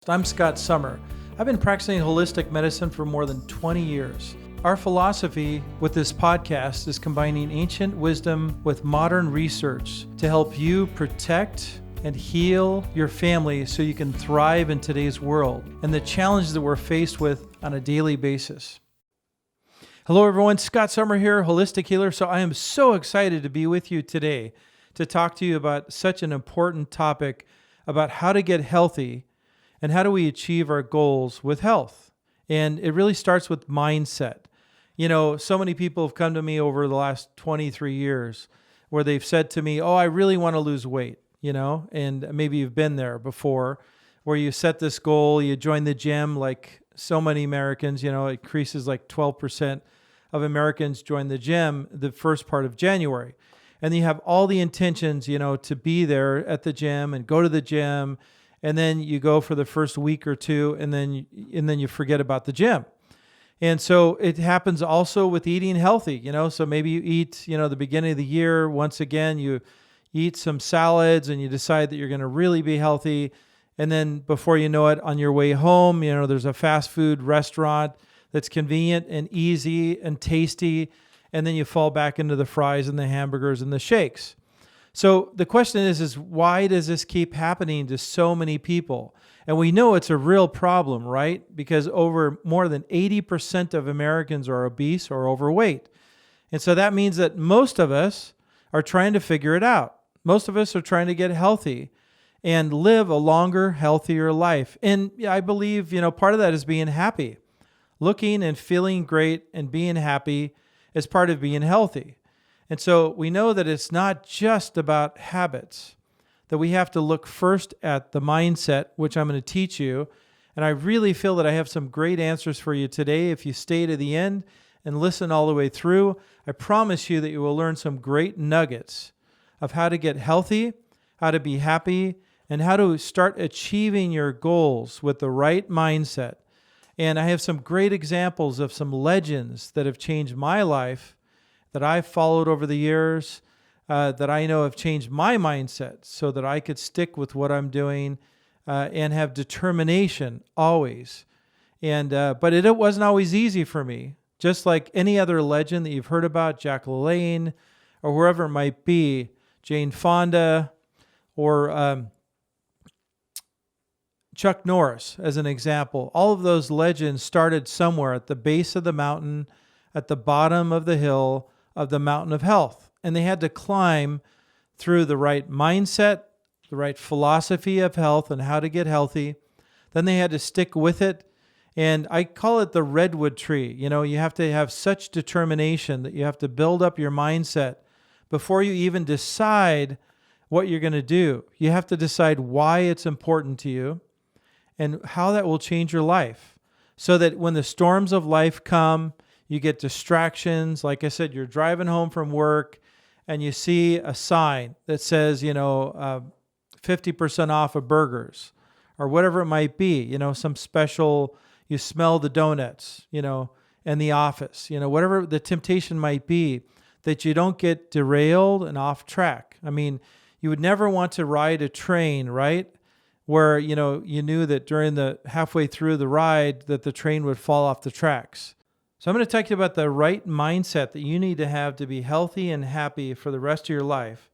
I'm Scott Sommer. I've been practicing holistic medicine for more than 20 years. Our philosophy with this podcast is combining ancient wisdom with modern research to help you protect and heal your family so you can thrive in today's world and the challenges that we're faced with on a daily basis. Hello everyone, Scott Sommer here, holistic healer. So I am so excited to be with you today to talk to you about such an important topic about how to get healthy and how do we achieve our goals with health. And it really starts with mindset. You know, so many people have come to me over the last 23 years where they've said to me, I really want to lose weight, and maybe you've been there before where you set this goal, you join the gym like so many Americans, it increases like 12% of Americans join the gym the first part of January. And you have all the intentions, to be there at the gym and go to the gym. And then you go for the first week or two, and then you forget about the gym. And so it happens also with eating healthy, so maybe you eat, the beginning of the year, once again, you eat some salads and you decide that you're going to really be healthy. And then before you know it, on your way home, there's a fast food restaurant that's convenient and easy and tasty. And then you fall back into the fries and the hamburgers and the shakes. So the question is why does this keep happening to so many people? And we know it's a real problem, right? Because over more than 80% of Americans are obese or overweight. And so that means that most of us are trying to figure it out. Most of us are trying to get healthy and live a longer, healthier life. And I believe, part of that is being happy. Looking and feeling great and being happy is part of being healthy. And so we know that it's not just about habits, that we have to look first at the mindset, which I'm going to teach you. And I really feel that I have some great answers for you today. If you stay to the end and listen all the way through, I promise you that you will learn some great nuggets of how to get healthy, how to be happy, and how to start achieving your goals with the right mindset. And I have some great examples of some legends that have changed my life that I've followed over the years, that I know have changed my mindset so that I could stick with what I'm doing and have determination always. And but it wasn't always easy for me. Just like any other legend that you've heard about, Jack LaLanne, or whoever it might be, Jane Fonda, or Chuck Norris, as an example. All of those legends started somewhere at the base of the mountain, at the bottom of the hill, of the mountain of health. And they had to climb through the right mindset, the right philosophy of health and how to get healthy. Then they had to stick with it. And I call it the Redwood tree. You have to have such determination that you have to build up your mindset before you even decide what you're going to do. You have to decide why it's important to you and how that will change your life so that when the storms of life come, you get distractions. Like I said, you're driving home from work and you see a sign that says, 50% off of burgers or whatever it might be, some special, you smell the donuts, in the office, whatever the temptation might be, that you don't get derailed and off track. I mean, you would never want to ride a train, right? Where, you knew that during the halfway through the ride that the train would fall off the tracks. So I'm going to talk to you about the right mindset that you need to have to be healthy and happy for the rest of your life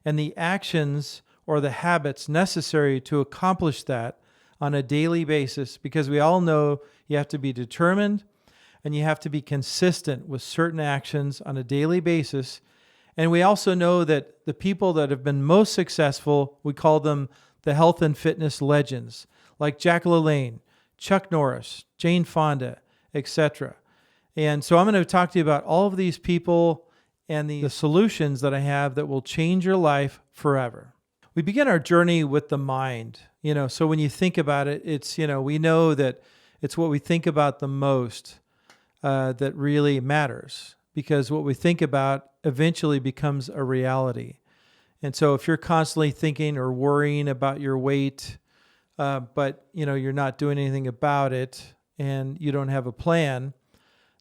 and the actions or the habits necessary to accomplish that on a daily basis, because we all know you have to be determined and you have to be consistent with certain actions on a daily basis. And we also know that the people that have been most successful, we call them the health and fitness legends, like Jack LaLanne, Chuck Norris, Jane Fonda, etc. And so I'm going to talk to you about all of these people and the solutions that I have that will change your life forever. We begin our journey with the mind. So when you think about it, it's, we know that it's what we think about the most that really matters, because what we think about eventually becomes a reality. And so if you're constantly thinking or worrying about your weight, but you're not doing anything about it and you don't have a plan,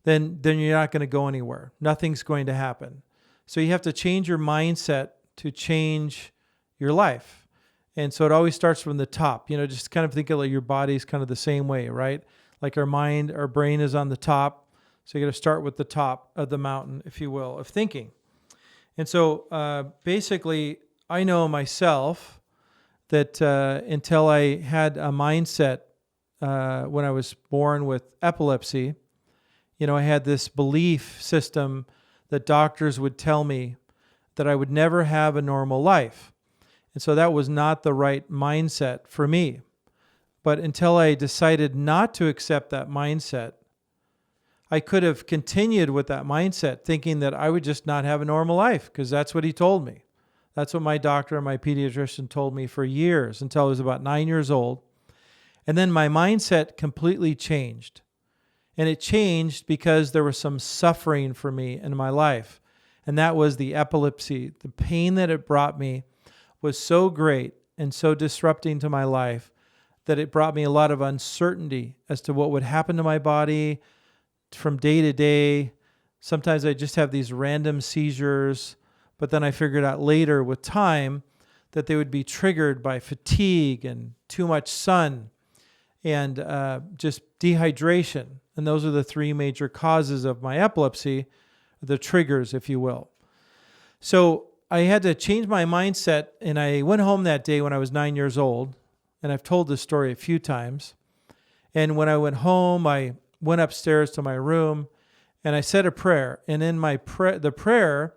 then you're not going to go anywhere. Nothing's going to happen. So you have to change your mindset to change your life. And so it always starts from the top, just kind of think of like your body's kind of the same way, right? Like our brain is on the top. So you got to start with the top of the mountain, if you will, of thinking. And so basically, I know myself that until I had a mindset when I was born with epilepsy, I had this belief system that doctors would tell me that I would never have a normal life. And so that was not the right mindset for me. But until I decided not to accept that mindset, I could have continued with that mindset, thinking that I would just not have a normal life, because that's what he told me. That's what my doctor and my pediatrician told me for years, until I was about 9 years old. And then my mindset completely changed. And it changed because there was some suffering for me in my life. And that was the epilepsy. The pain that it brought me was so great and so disrupting to my life that it brought me a lot of uncertainty as to what would happen to my body from day to day. Sometimes I just have these random seizures, but then I figured out later with time that they would be triggered by fatigue and too much sun and just dehydration. And those are the three major causes of my epilepsy, the triggers, if you will. So I had to change my mindset, and I went home that day when I was 9 years old, and I've told this story a few times. And when I went home, I went upstairs to my room, and I said a prayer. And in my the prayer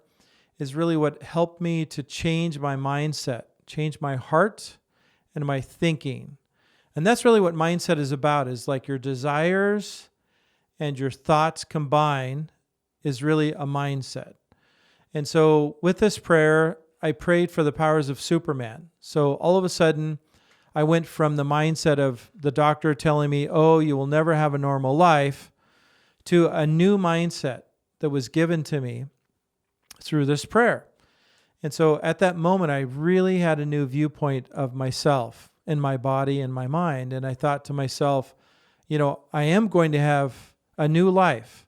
is really what helped me to change my mindset, change my heart and my thinking. And that's really what mindset is about, is like your desires and your thoughts combined is really a mindset. And so with this prayer, I prayed for the powers of Superman. So all of a sudden, I went from the mindset of the doctor telling me, oh, you will never have a normal life, to a new mindset that was given to me through this prayer. And so at that moment, I really had a new viewpoint of myself and my body and my mind. And I thought to myself, I am going to have a new life.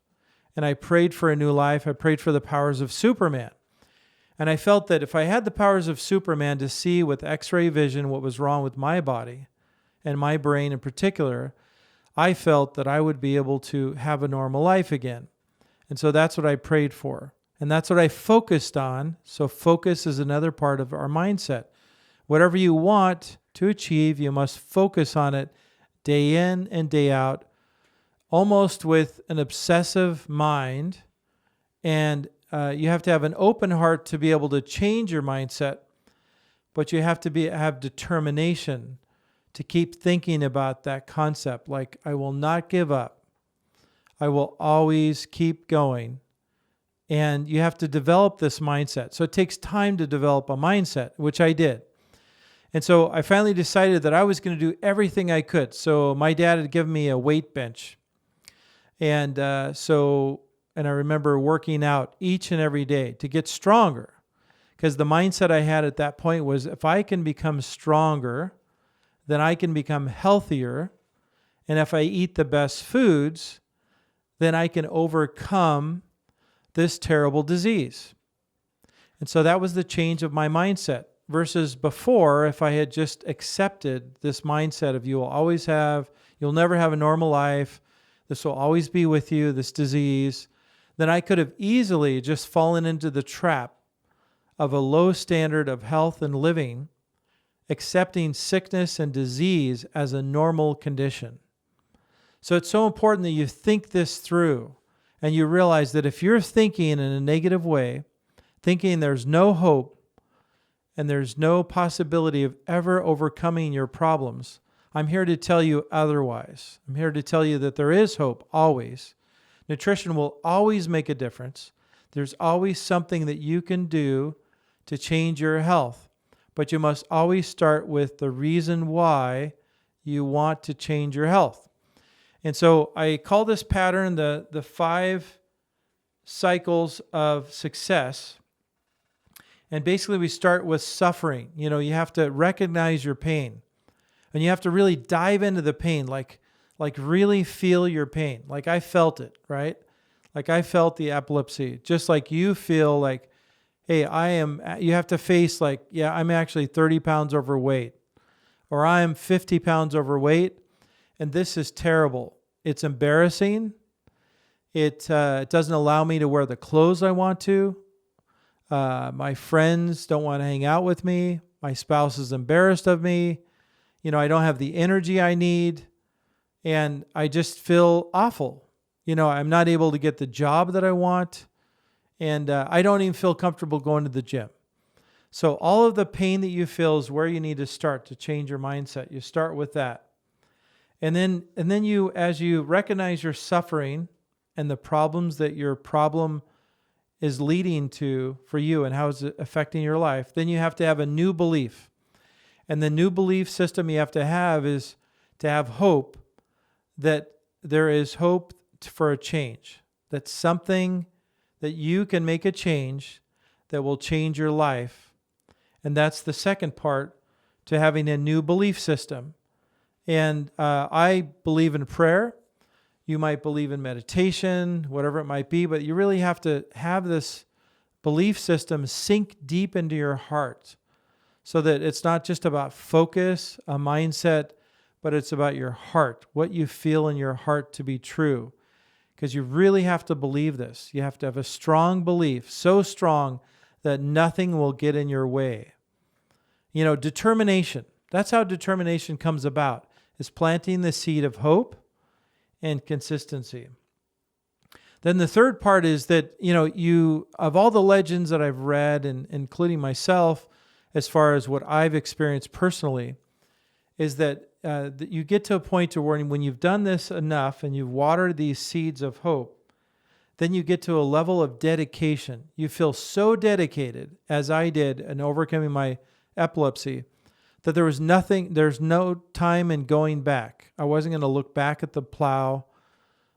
And I prayed for a new life. I prayed for the powers of Superman. And I felt that if I had the powers of Superman to see with X-ray vision what was wrong with my body and my brain in particular, I felt that I would be able to have a normal life again. And so that's what I prayed for. And that's what I focused on. So focus is another part of our mindset. Whatever you want to achieve, you must focus on it day in and day out, almost with an obsessive mind. And you have to have an open heart to be able to change your mindset, but you have to have determination to keep thinking about that concept. Like, I will not give up. I will always keep going. And you have to develop this mindset. So it takes time to develop a mindset, which I did. And so I finally decided that I was going to do everything I could. So my dad had given me a weight bench. And I remember working out each and every day to get stronger, because the mindset I had at that point was, if I can become stronger, then I can become healthier. And if I eat the best foods, then I can overcome this terrible disease. And so that was the change of my mindset versus before, if I had just accepted this mindset of you'll never have a normal life. This will always be with you, this disease. Then I could have easily just fallen into the trap of a low standard of health and living, accepting sickness and disease as a normal condition. So it's so important that you think this through and you realize that if you're thinking in a negative way, thinking there's no hope and there's no possibility of ever overcoming your problems, I'm here to tell you otherwise. I'm here to tell you that there is hope always. Nutrition will always make a difference. There's always something that you can do to change your health. But you must always start with the reason why you want to change your health. And so I call this pattern the 5 cycles of success. And basically we start with suffering. You have to recognize your pain. And you have to really dive into the pain, like really feel your pain. Like I felt it, right? Like I felt the epilepsy, just like you feel like, hey, you have to face I'm actually 30 pounds overweight. or I'm 50 pounds overweight, and this is terrible. It's embarrassing. It doesn't allow me to wear the clothes I want to. My friends don't want to hang out with me. My spouse is embarrassed of me. I don't have the energy I need, and I just feel awful. I'm not able to get the job that I want, and I don't even feel comfortable going to the gym. So all of the pain that you feel is where you need to start to change your mindset. You start with that. And then you, as you recognize your suffering and the problems that your problem is leading to for you and how it's affecting your life, then you have to have a new belief. And the new belief system you have to have is to have hope that there is hope for a change, that something that you can make a change that will change your life. And that's the second part to having a new belief system. And I believe in prayer. You might believe in meditation, whatever it might be, but you really have to have this belief system sink deep into your heart so that it's not just about focus, a mindset, but it's about your heart, what you feel in your heart to be true. Because you really have to believe this. You have to have a strong belief, so strong that nothing will get in your way. Determination. That's how determination comes about, is planting the seed of hope and consistency. Then the third part is that, of all the legends that I've read, and including myself, as far as what I've experienced personally, is that you get to a point to where when you've done this enough and you've watered these seeds of hope, then you get to a level of dedication. You feel so dedicated, as I did in overcoming my epilepsy, that there's no time in going back. I wasn't going to look back at the plow.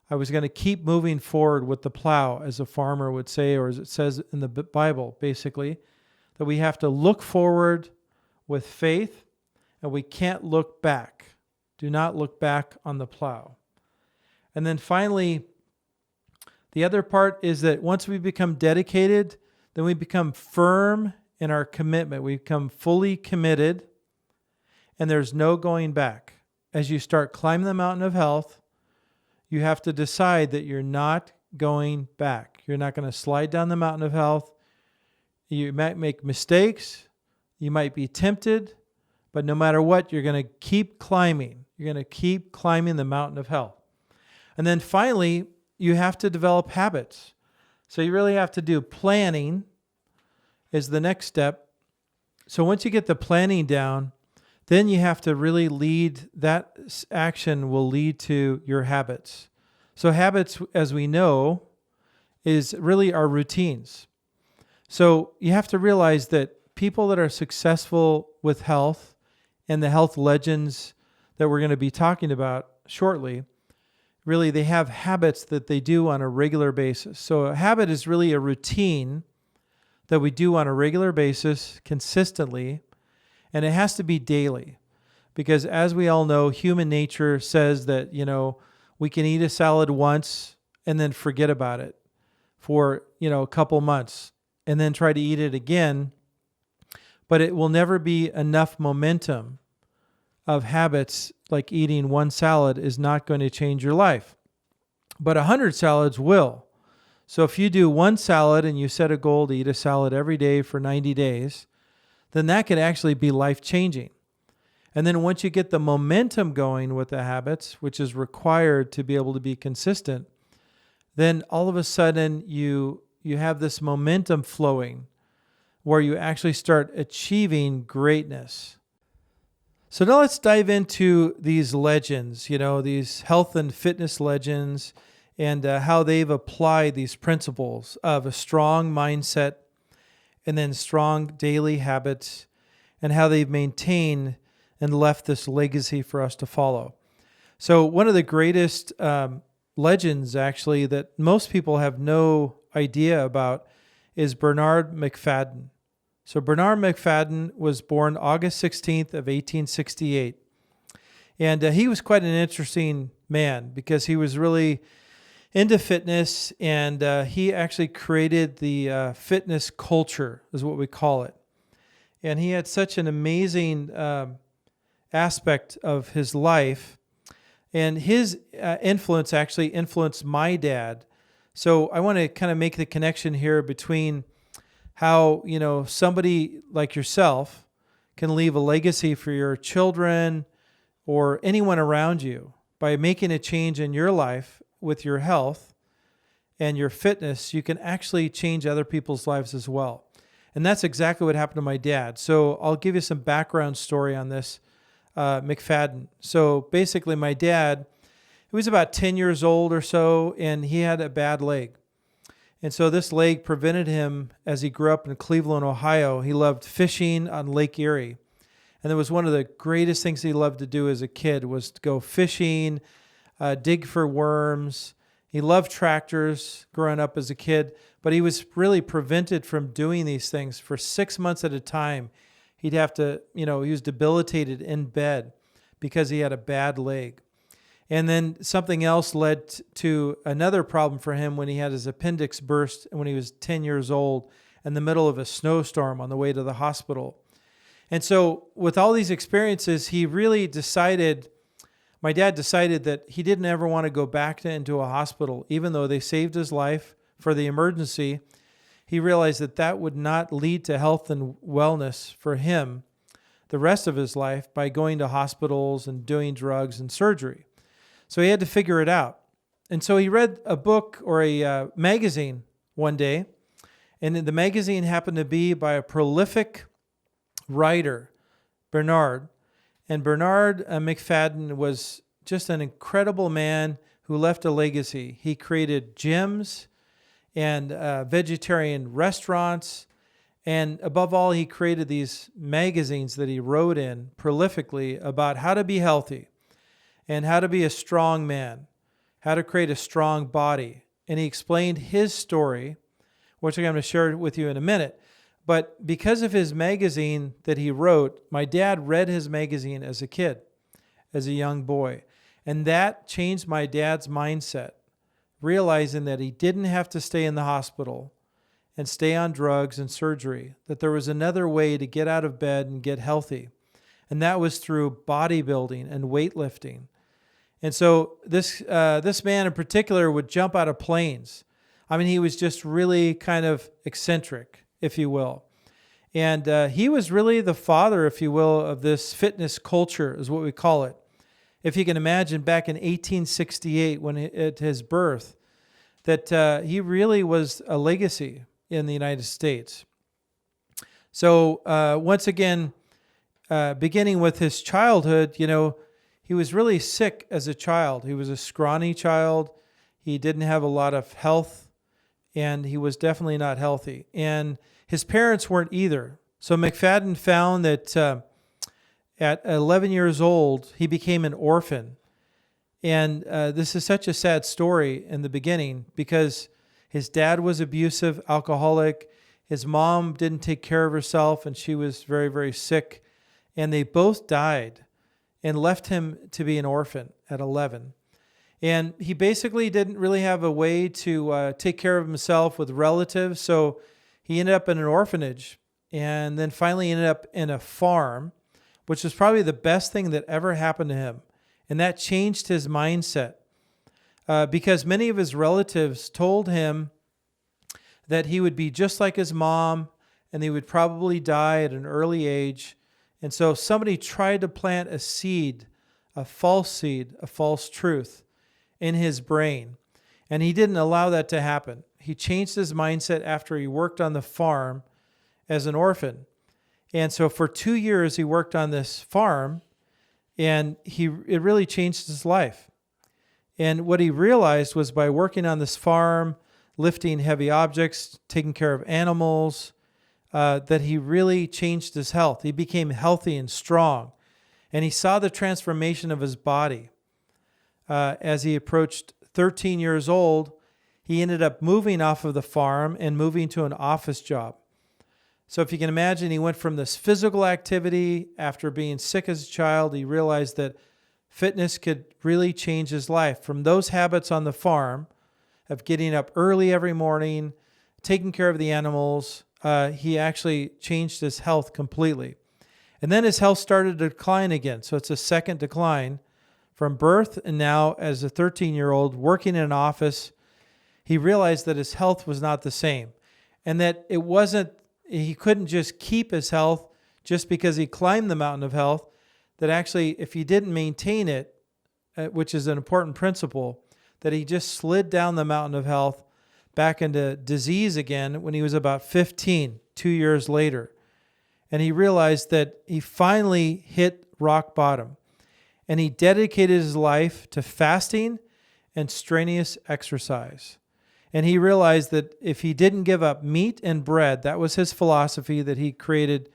I was going to keep moving forward with the plow, as a farmer would say, or as it says in the Bible, basically, that we have to look forward with faith, and we can't look back. Do not look back on the plow. And then finally, the other part is that once we become dedicated, then we become firm in our commitment. We become fully committed, and there's no going back. As you start climbing the mountain of health, you have to decide that you're not going back. You're not going to slide down the mountain of health. You might make mistakes. You might be tempted, but no matter what, you're going to keep climbing. You're going to keep climbing the mountain of health. And then finally, you have to develop habits. So you really have to do planning is the next step. So once you get the planning down, then you have to really lead, that action will lead to your habits. So habits, as we know, is really our routines. So you have to realize that people that are successful with health and the health legends that we're going to be talking about shortly, really they have habits that they do on a regular basis. So a habit is really a routine that we do on a regular basis consistently, and it has to be daily. Because as we all know, human nature says that, we can eat a salad once and then forget about it for, a couple months and then try to eat it again. But it will never be enough momentum of habits, like eating one salad is not going to change your life. But 100 salads will. So if you do one salad and you set a goal to eat a salad every day for 90 days, then that could actually be life-changing. And then once you get the momentum going with the habits, which is required to be able to be consistent, then all of a sudden you have this momentum flowing where you actually start achieving greatness. So now let's dive into these legends, these health and fitness legends, and how they've applied these principles of a strong mindset and then strong daily habits, and how they've maintained and left this legacy for us to follow. So one of the greatest legends, actually, that most people have no idea about is Bernard Mcfadden. So Bernard Mcfadden was born August 16th of 1868. And he was quite an interesting man because he was really into fitness, and he actually created the fitness culture, is what we call it. And he had such an amazing aspect of his life. And his influence actually influenced my dad. So I want to kind of make the connection here between how, somebody like yourself can leave a legacy for your children or anyone around you by making a change in your life with your health and your fitness. You can actually change other people's lives as well. And that's exactly what happened to my dad. So I'll give you some background story on this Mcfadden. So basically my dad, he was about 10 years old or so, and he had a bad leg. And so this leg prevented him, as he grew up in Cleveland, Ohio, he loved fishing on Lake Erie. And it was one of the greatest things he loved to do as a kid was to go fishing, dig for worms. He loved tractors growing up as a kid, but he was really prevented from doing these things for 6 months at a time. He'd have to, he was debilitated in bed because he had a bad leg. And then something else led to another problem for him when he had his appendix burst when he was 10 years old in the middle of a snowstorm on the way to the hospital. And so with all these experiences, my dad decided that he didn't ever want to go back into a hospital, even though they saved his life for the emergency. He realized that that would not lead to health and wellness for him the rest of his life by going to hospitals and doing drugs and surgery. So he had to figure it out. And so he read a book or a magazine one day, and the magazine happened to be by a prolific writer, Bernard. And Bernard Mcfadden was just an incredible man who left a legacy. He created gyms and vegetarian restaurants. And above all, he created these magazines that he wrote in prolifically about how to be healthy and how to be a strong man, how to create a strong body. And he explained his story, which I'm going to share with you in a minute. But because of his magazine that he wrote, my dad read his magazine as a kid, as a young boy. And that changed my dad's mindset, realizing that he didn't have to stay in the hospital and stay on drugs and surgery, that there was another way to get out of bed and get healthy. And that was through bodybuilding and weightlifting. And so this man in particular would jump out of planes. I mean, he was just really kind of eccentric, if you will. And he was really the father, if you will, of this fitness culture, is what we call it. If you can imagine back in 1868, when at his birth, that he really was a legacy in the United States. So once again, beginning with his childhood, he was really sick as a child. He was a scrawny child. He didn't have a lot of health, and he was definitely not healthy. And his parents weren't either. So Mcfadden found that at 11 years old, he became an orphan. And this is such a sad story in the beginning because his dad was abusive, alcoholic. His mom didn't take care of herself, and she was very, very sick. And they both died and left him to be an orphan at 11. And he basically didn't really have a way to take care of himself with relatives, so he ended up in an orphanage and then finally ended up in a farm, which was probably the best thing that ever happened to him. And that changed his mindset because many of his relatives told him that he would be just like his mom and he would probably die at an early age. And so somebody tried to plant a seed, a false truth in his brain. And he didn't allow that to happen. He changed his mindset after he worked on the farm as an orphan. And so for 2 years, he worked on this farm, and it really changed his life. And what he realized was by working on this farm, lifting heavy objects, taking care of animals, that he really changed his health. He became healthy and strong. And he saw the transformation of his body. As he approached 13 years old, he ended up moving off of the farm and moving to an office job. So if you can imagine, he went from this physical activity after being sick as a child. He realized that fitness could really change his life. From those habits on the farm of getting up early every morning, taking care of the animals, he actually changed his health completely. And then his health started to decline again. So it's a second decline from birth. And now as a 13-year-old working in an office, he realized that his health was not the same and that he couldn't just keep his health just because he climbed the mountain of health, that actually if he didn't maintain it, which is an important principle, that he just slid down the mountain of health back into disease again when he was about 15, 2 years later. And he realized that he finally hit rock bottom. And he dedicated his life to fasting and strenuous exercise. And he realized that if he didn't give up meat and bread, that was his philosophy that he created.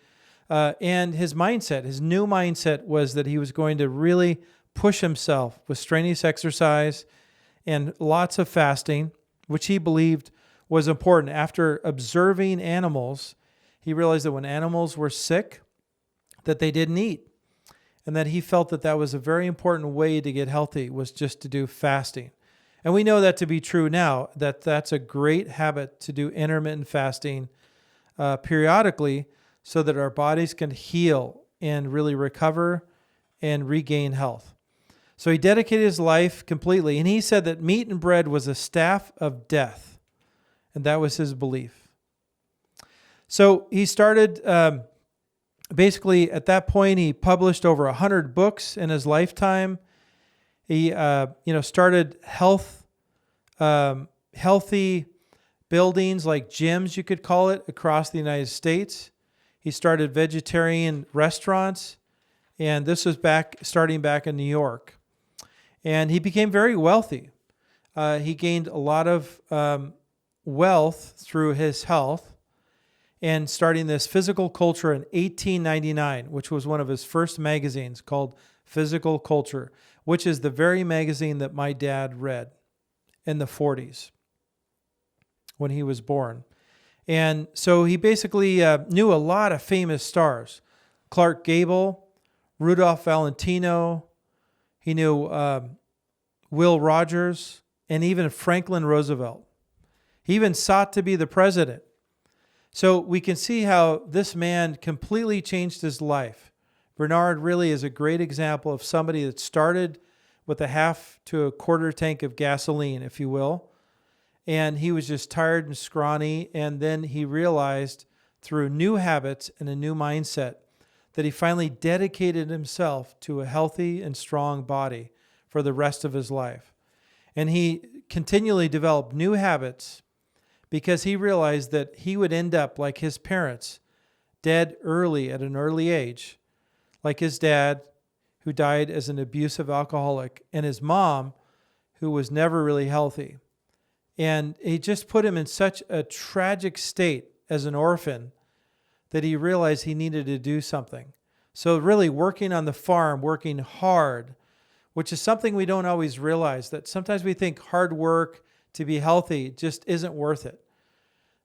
And his mindset, his new mindset was that he was going to really push himself with strenuous exercise and lots of fasting, which he believed was important. After observing animals, he realized that when animals were sick, that they didn't eat. And that he felt that that was a very important way to get healthy, was just to do fasting. And we know that to be true now, that that's a great habit to do intermittent fasting periodically so that our bodies can heal and really recover and regain health. So he dedicated his life completely. And he said that meat and bread was a staff of death. And that was his belief. So he started, basically at that point, he published over 100 books in his lifetime. He, started healthy buildings like gyms, you could call it, across the United States. He started vegetarian restaurants, and this was starting back in New York. And he became very wealthy. He gained a lot of wealth through his health, and starting this Physical Culture in 1899, which was one of his first magazines called Physical Culture, which is the very magazine that my dad read in the 40s when he was born. And so he basically knew a lot of famous stars. Clark Gable, Rudolph Valentino, he knew Will Rogers, and even Franklin Roosevelt. He even sought to be the president. So we can see how this man completely changed his life. Bernard really is a great example of somebody that started with a half to a quarter tank of gasoline, if you will. And he was just tired and scrawny. And then he realized through new habits and a new mindset that he finally dedicated himself to a healthy and strong body for the rest of his life. And he continually developed new habits because he realized that he would end up like his parents, dead early at an early age, like his dad, who died as an abusive alcoholic, and his mom, who was never really healthy. And he just put him in such a tragic state as an orphan that he realized he needed to do something. So really working on the farm, working hard, which is something we don't always realize, that sometimes we think hard work to be healthy just isn't worth it.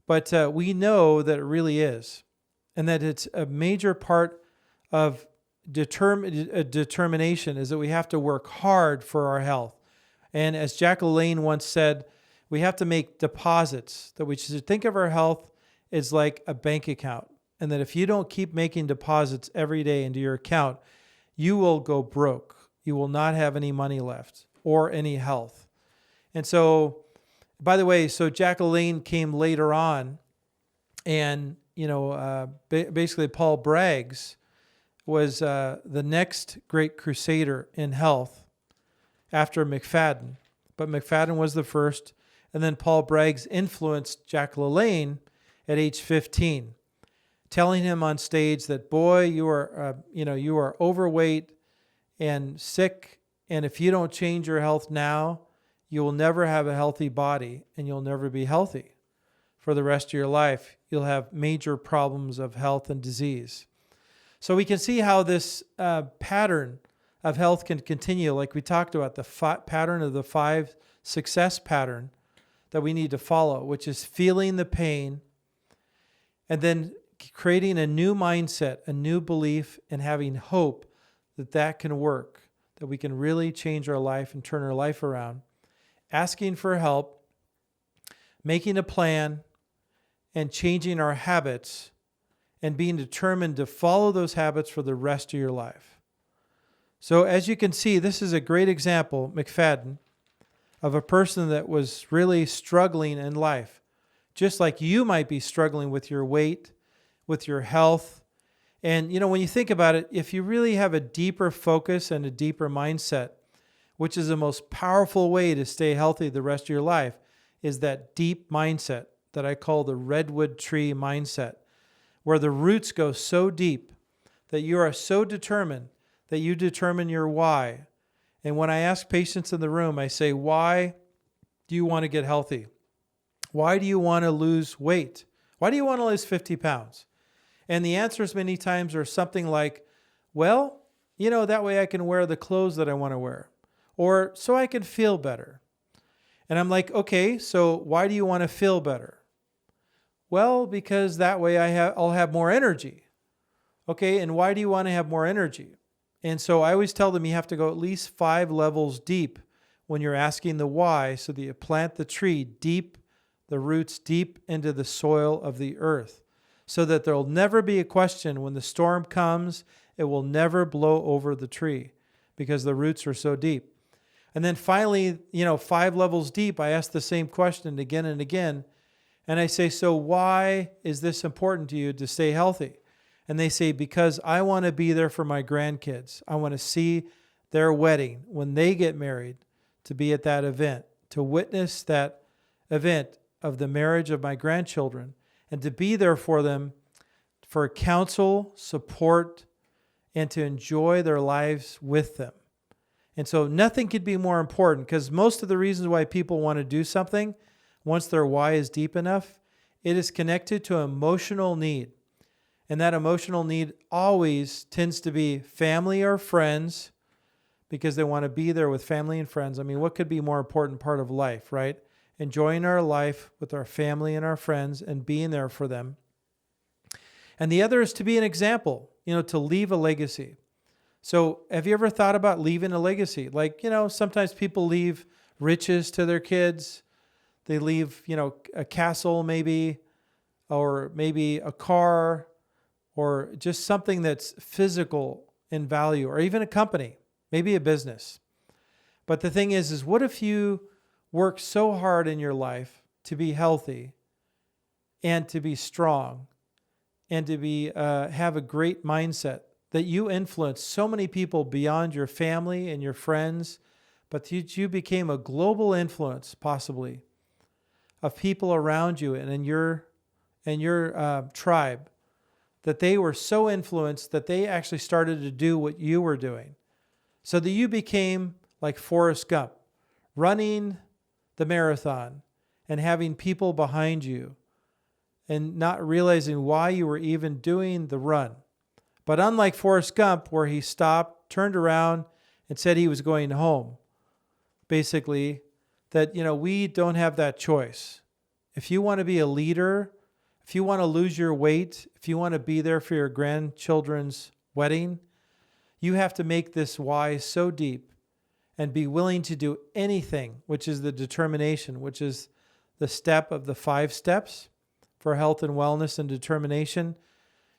But we know that it really is, and that it's a major part of determination is that we have to work hard for our health. And as Jack LaLanne once said, we have to make deposits, that we should think of our health as like a bank account. And that if you don't keep making deposits every day into your account, you will go broke. You will not have any money left or any health. And so, by the way, so Jack LaLanne came later on, and, basically Paul Bragg's was the next great crusader in health after Mcfadden. But Mcfadden was the first. And then Paul Bragg's influenced Jack LaLanne at age 15, telling him on stage that, boy, you are overweight and sick. And if you don't change your health now, you will never have a healthy body, and you'll never be healthy for the rest of your life. You'll have major problems of health and disease. So we can see how this pattern of health can continue, like we talked about, the pattern of the 5 success pattern that we need to follow, which is feeling the pain and then creating a new mindset, a new belief, and having hope that that can work, that we can really change our life and turn our life around. Asking for help, making a plan, and changing our habits, and being determined to follow those habits for the rest of your life. So as you can see, this is a great example, Mcfadden, of a person that was really struggling in life, just like you might be struggling with your weight, with your health. And, when you think about it, if you really have a deeper focus and a deeper mindset, which is the most powerful way to stay healthy the rest of your life, is that deep mindset that I call the Redwood tree mindset, where the roots go so deep that you are so determined that you determine your why. And when I ask patients in the room, I say, why do you want to get healthy? Why do you want to lose weight? Why do you want to lose 50 pounds? And the answers many times are something like, well, that way I can wear the clothes that I want to wear, or so I can feel better. And I'm like, okay, so why do you want to feel better? Well, because that way I'll have more energy. Okay, and why do you want to have more energy? And so I always tell them you have to go at least 5 levels deep when you're asking the why, so that you plant the tree deep, the roots deep into the soil of the earth, so that there'll never be a question when the storm comes, it will never blow over the tree because the roots are so deep. And then finally, 5 levels deep, I ask the same question again and again. And I say, so why is this important to you to stay healthy? And they say, because I want to be there for my grandkids. I want to see their wedding when they get married, to be at that event, to witness that event of the marriage of my grandchildren, and to be there for them for counsel, support, and to enjoy their lives with them. And so nothing could be more important, because most of the reasons why people want to do something, once their why is deep enough, it is connected to emotional need. And that emotional need always tends to be family or friends, because they want to be there with family and friends. I mean, what could be more important part of life, right? Enjoying our life with our family and our friends and being there for them. And the other is to be an example, to leave a legacy. So have you ever thought about leaving a legacy? Like, sometimes people leave riches to their kids. They leave, a castle maybe, or maybe a car, or just something that's physical in value, or even a company, maybe a business. But the thing is what if you work so hard in your life to be healthy and to be strong and to be have a great mindset, that you influence so many people beyond your family and your friends, but you became a global influence, possibly, of people around you and in your tribe, that they were so influenced that they actually started to do what you were doing, so that you became like Forrest Gump, running the marathon and having people behind you and not realizing why you were even doing the run. But unlike Forrest Gump, where he stopped, turned around, and said he was going home, basically, that, we don't have that choice. If you want to be a leader, if you want to lose your weight, if you want to be there for your grandchildren's wedding, you have to make this why so deep and be willing to do anything, which is the determination, which is the step of the 5 steps for health and wellness and determination.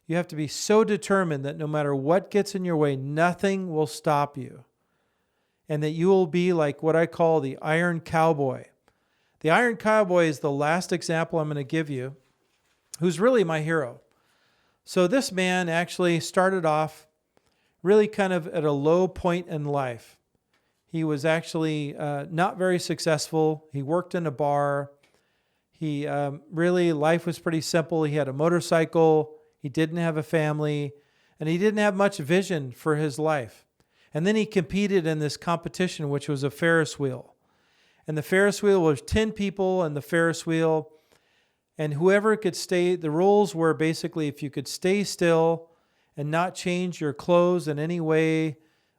You have to be so determined that no matter what gets in your way, nothing will stop you. And that you will be like what I call the Iron Cowboy. The Iron Cowboy is the last example I'm going to give you, who's really my hero. So this man actually started off really kind of at a low point in life. He was actually not very successful. He worked in a bar. He really, life was pretty simple. He had a motorcycle. He didn't have a family, and he didn't have much vision for his life. And then he competed in this competition, which was a Ferris wheel. And the Ferris wheel was 10 people in the Ferris wheel, and whoever could stay, the rules were basically if you could stay still and not change your clothes in any way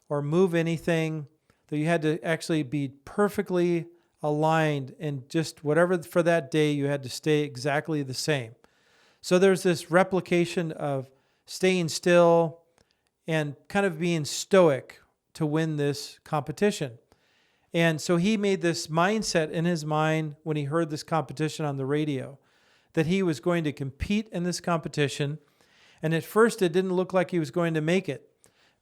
or move anything, that you had to actually be perfectly aligned, and just whatever for that day, you had to stay exactly the same. So there's this replication of staying still and kind of being stoic to win this competition. And so he made this mindset in his mind when he heard this competition on the radio, that he was going to compete in this competition, And at first, it didn't look like he was going to make it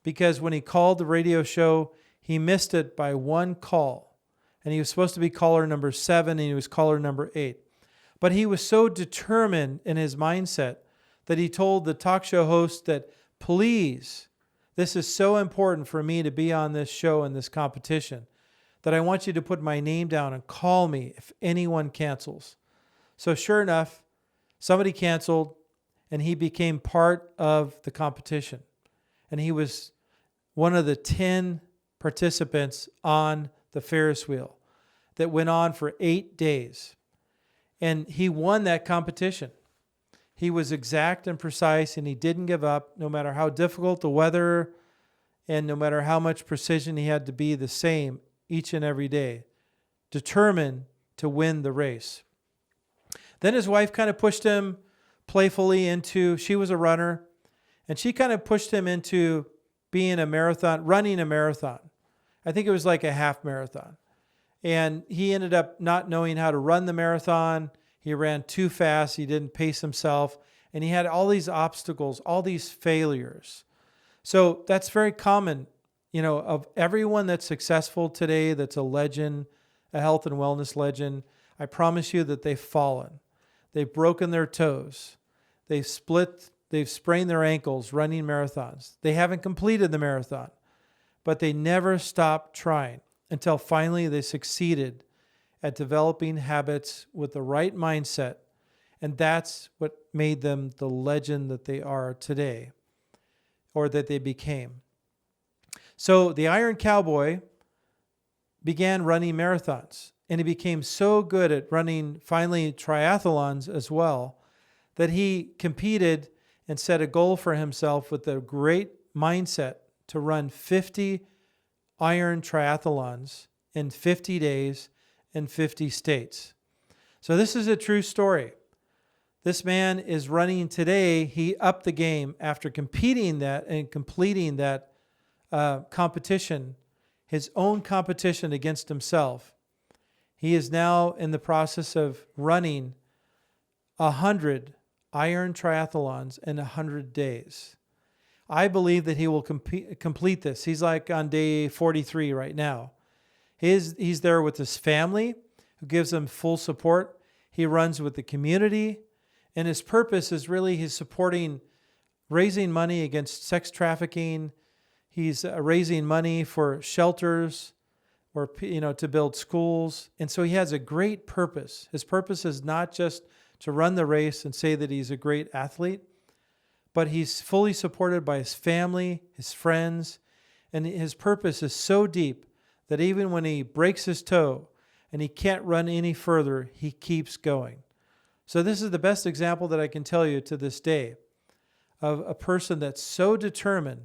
because when he called the radio show, he missed it by one call. And he was supposed to be caller number 7, and he was caller number 8. But he was so determined in his mindset that he told the talk show host that, please, this is so important for me to be on this show and this competition that I want you to put my name down and call me if anyone cancels. So sure enough, somebody canceled, and he became part of the competition. And he was one of the 10 participants on the Ferris wheel that went on for 8 days. And he won that competition. He was exact and precise, and he didn't give up, no matter how difficult the weather and no matter how much precision he had to be the same each and every day, determined to win the race. Then his wife kind of pushed him playfully into, she was a runner, and she kind of pushed him into being running a marathon. I think it was like a half marathon. And he ended up not knowing how to run the marathon. He ran too fast. He didn't pace himself. And he had all these obstacles, all these failures. So that's very common, of everyone that's successful today, that's a legend, a health and wellness legend. I promise you that they've fallen. They've broken their toes. They've sprained their ankles running marathons. They haven't completed the marathon, but they never stopped trying until finally they succeeded at developing habits with the right mindset. And that's what made them the legend that they are today, or that they became. So the Iron Cowboy began running marathons, and he became so good at running, finally, triathlons as well, that he competed and set a goal for himself with a great mindset to run 50 Iron triathlons in 50 days in 50 states. So this is a true story. This man is running today. He upped the game after competing that and completing that competition, his own competition against himself. He is now in the process of running 100 Iron triathlons in 100 days. I believe that he will complete this. He's like on day 43 right now. He's there with his family, who gives him full support. He runs with the community. And his purpose is really he's supporting raising money against sex trafficking. He's raising money for shelters or, to build schools. And so he has a great purpose. His purpose is not just to run the race and say that he's a great athlete, but he's fully supported by his family, his friends, and his purpose is so deep that even when he breaks his toe and he can't run any further, he keeps going. So this is the best example that I can tell you to this day of a person that's so determined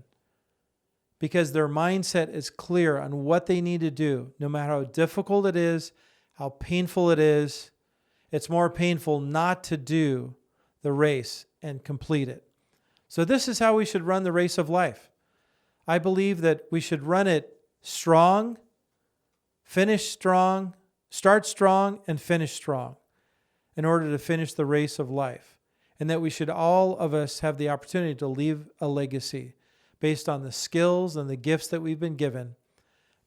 because their mindset is clear on what they need to do, no matter how difficult it is, how painful it is. It's more painful not to do the race and complete it. So this is how we should run the race of life. I believe that we should run it strong, finish strong, start strong, and finish strong in order to finish the race of life. And that we should, all of us, have the opportunity to leave a legacy based on the skills and the gifts that we've been given,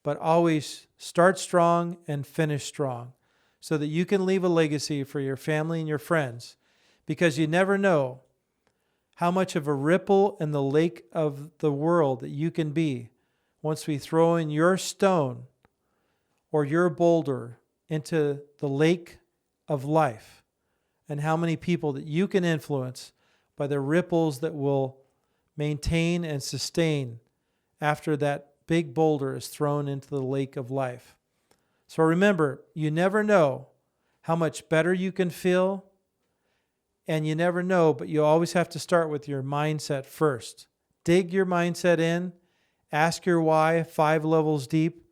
but always start strong and finish strong so that you can leave a legacy for your family and your friends, because you never know how much of a ripple in the lake of the world that you can be once we throw in your stone or your boulder into the lake of life, and how many people that you can influence by the ripples that will maintain and sustain after that big boulder is thrown into the lake of life. So remember, you never know how much better you can feel, and you never know, but you always have to start with your mindset first. Dig your mindset in, ask your why 5 levels deep,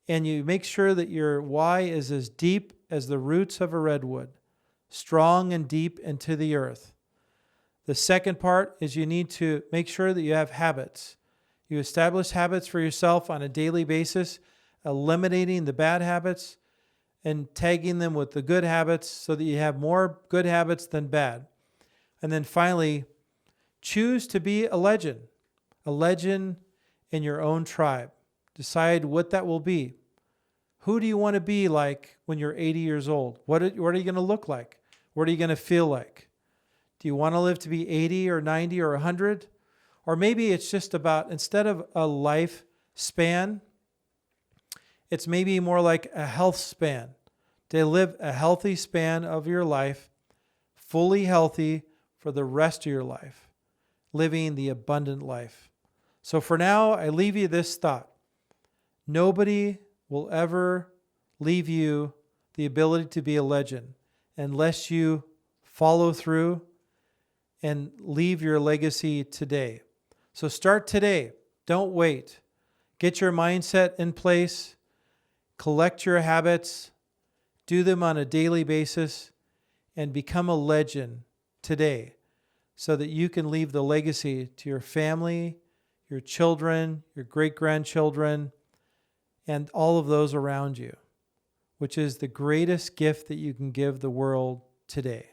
and you make sure that your why is as deep as the roots of a redwood, strong and deep into the earth. The second part is you need to make sure that you have habits. You establish habits for yourself on a daily basis, eliminating the bad habits and tagging them with the good habits so that you have more good habits than bad. And then finally, choose to be a legend in your own tribe. Decide what that will be. Who do you want to be like when you're 80 years old? What are you going to look like? What are you going to feel like? Do you want to live to be 80 or 90 or 100? Or maybe it's just about, instead of a life span, it's maybe more like a health span. To live a healthy span of your life, fully healthy for the rest of your life, living the abundant life. So for now, I leave you this thought. Nobody will ever leave you the ability to be a legend unless you follow through and leave your legacy today. So start today. Don't wait. Get your mindset in place. Collect your habits. Do them on a daily basis and become a legend today so that you can leave the legacy to your family, your children, your great-grandchildren, and all of those around you, which is the greatest gift that you can give the world today.